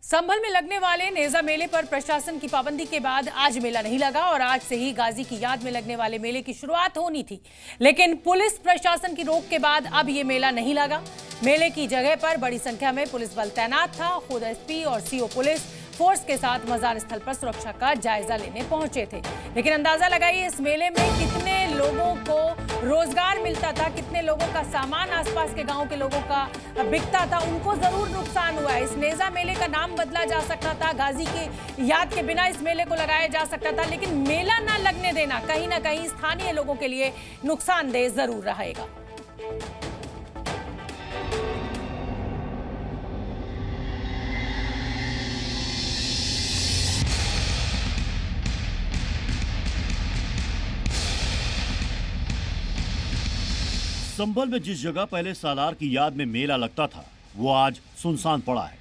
संभल में लगने वाले नेजा मेले पर प्रशासन की पाबंदी के बाद आज मेला नहीं लगा और आज से ही गाजी की याद में लगने वाले मेले की शुरुआत होनी थी, लेकिन पुलिस प्रशासन की रोक के बाद अब ये मेला नहीं लगा। मेले की जगह पर बड़ी संख्या में पुलिस बल तैनात था। खुद एसपी और सीओ पुलिस फोर्स के साथ मजार स्थल पर सुरक्षा का जायजा लेने पहुंचे थे, लेकिन अंदाजा लगाइए इस मेले में कितने लोगों को रोजगार मिलता था, कितने लोगों का सामान आसपास के गांव के लोगों का बिकता था। उनको जरूर नुकसान हुआ है। इस नेजा मेले का नाम बदला जा सकता था, गाजी की याद के बिना इस मेले को लगाया जा सकता था, लेकिन मेला ना लगने देना कहीं ना कहीं स्थानीय लोगों के लिए नुकसानदेह जरूर रहेगा। संभल में जिस जगह पहले सालार की याद में मेला लगता था वो आज सुनसान पड़ा है।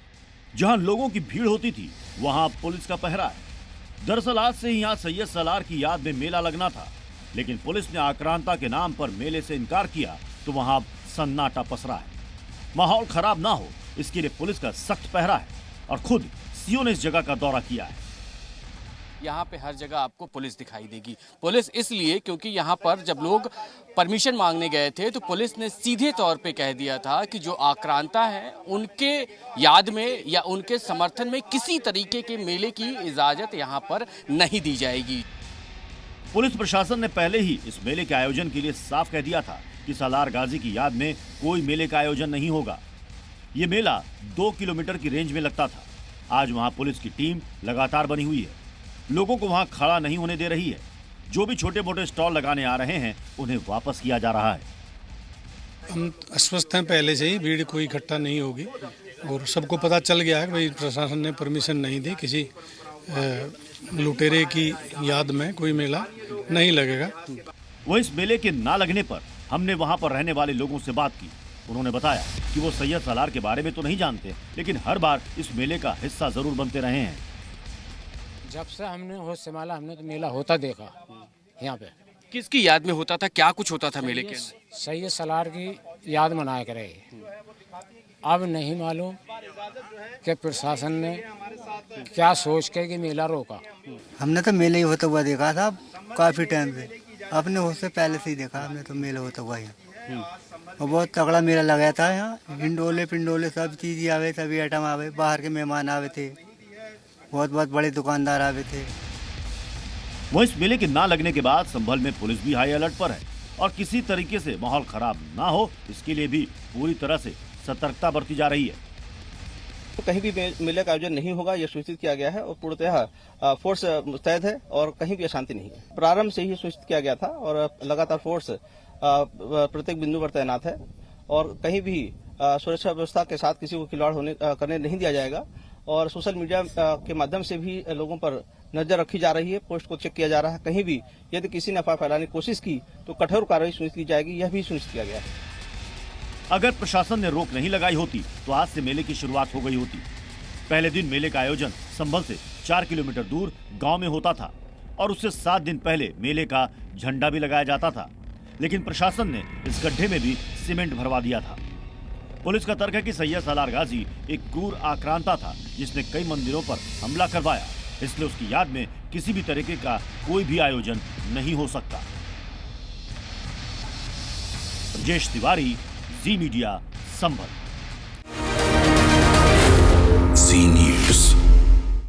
जहां लोगों की भीड़ होती थी वहां पुलिस का पहरा है। दरअसल आज से ही यहां सैयद सालार की याद में मेला लगना था, लेकिन पुलिस ने आक्रांता के नाम पर मेले से इनकार किया तो वहां सन्नाटा पसरा है। माहौल खराब ना हो इसके लिए पुलिस का सख्त पहरा है और खुद सीओ ने इस जगह का दौरा किया है। यहाँ पे हर जगह आपको पुलिस दिखाई देगी। पुलिस इसलिए क्योंकि यहाँ पर जब लोग परमिशन मांगने गए थे तो पुलिस ने सीधे तौर पे कह दिया था कि जो आक्रांता हैं उनके याद में या उनके समर्थन में किसी तरीके के मेले की इजाजत यहाँ पर नहीं दी जाएगी। पुलिस प्रशासन ने पहले ही इस मेले के आयोजन के लिए साफ कह दिया था कि सालार गाजी की याद में कोई मेले का आयोजन नहीं होगा। ये मेला 2 किलोमीटर की रेंज में लगता था। आज वहाँ पुलिस की टीम लगातार बनी हुई है, लोगों को वहां खड़ा नहीं होने दे रही है। जो भी छोटे मोटे स्टॉल लगाने आ रहे हैं उन्हें वापस किया जा रहा है। हम अस्वस्थ हैं पहले से ही, भीड़ कोई इकट्ठा नहीं होगी और सबको पता चल गया है कि भाई प्रशासन ने परमिशन नहीं दी, किसी लुटेरे की याद में कोई मेला नहीं लगेगा। वो इस मेले के ना लगने पर हमने वहां पर रहने वाले लोगों से बात की। उन्होंने बताया कि वो सैयद सालार के बारे में तो नहीं जानते, लेकिन हर बार इस मेले का हिस्सा जरूर बनते रहे हैं। जब से हमने होश संभाला हमने तो मेला होता देखा। यहाँ पे किसकी याद में होता था, क्या कुछ होता था मेले के अंदर? सैयद सालार की याद मनाया करे। अब नहीं मालूम कि प्रशासन ने क्या सोच के कि मेला रोका। हमने तो मेला ही होता हुआ देखा था काफी टाइम से, अपने होश से पहले से ही देखा हमने तो मेला होता हुआ यहाँ। और बहुत तगड़ा मेला लगा था यहाँ। हिंडोले पिंडोले सब चीज आवे, सभी आइटम आवे, बाहर के मेहमान आवे थे, बहुत बहुत बड़े दुकानदार आए थे। वो इस मेले के ना लगने के बाद संभल में पुलिस भी हाई अलर्ट पर है और किसी तरीके से माहौल खराब ना हो इसके लिए भी पूरी तरह से सतर्कता बरती जा रही है। कहीं भी मेले का आयोजन नहीं होगा यह सूचित किया गया है और पूर्णतः फोर्स मुस्तैद है और कहीं भी अशांति नहीं है। प्रारंभ से ही सूचित किया गया था और लगातार फोर्स प्रत्येक बिंदु पर तैनात है और कहीं भी सुरक्षा व्यवस्था के साथ किसी को खिलवाड़ करने नहीं दिया जाएगा। और सोशल मीडिया के माध्यम से भी लोगों पर नजर रखी जा रही है, पोस्ट को चेक किया जा रहा है। कहीं भी यदि किसी ने अफवाह फैलाने की कोशिश की तो कठोर कार्रवाई सुनिश्चित की जाएगी, यह भी सुनिश्चित किया गया है। अगर प्रशासन ने रोक नहीं लगाई होती तो आज से मेले की शुरुआत हो गई होती। पहले दिन मेले का आयोजन संभल से 4 किलोमीटर दूर गांव में होता था और उससे 7 दिन पहले मेले का झंडा भी लगाया जाता था, लेकिन प्रशासन ने इस गड्ढे में भी सीमेंट भरवा दिया था। पुलिस का तर्क है कि सैयद सालार गाजी एक क्रूर आक्रांता था जिसने कई मंदिरों पर हमला करवाया, इसलिए उसकी याद में किसी भी तरीके का कोई भी आयोजन नहीं हो सकता। ब्रजेश तिवारी, जी मीडिया, संभल।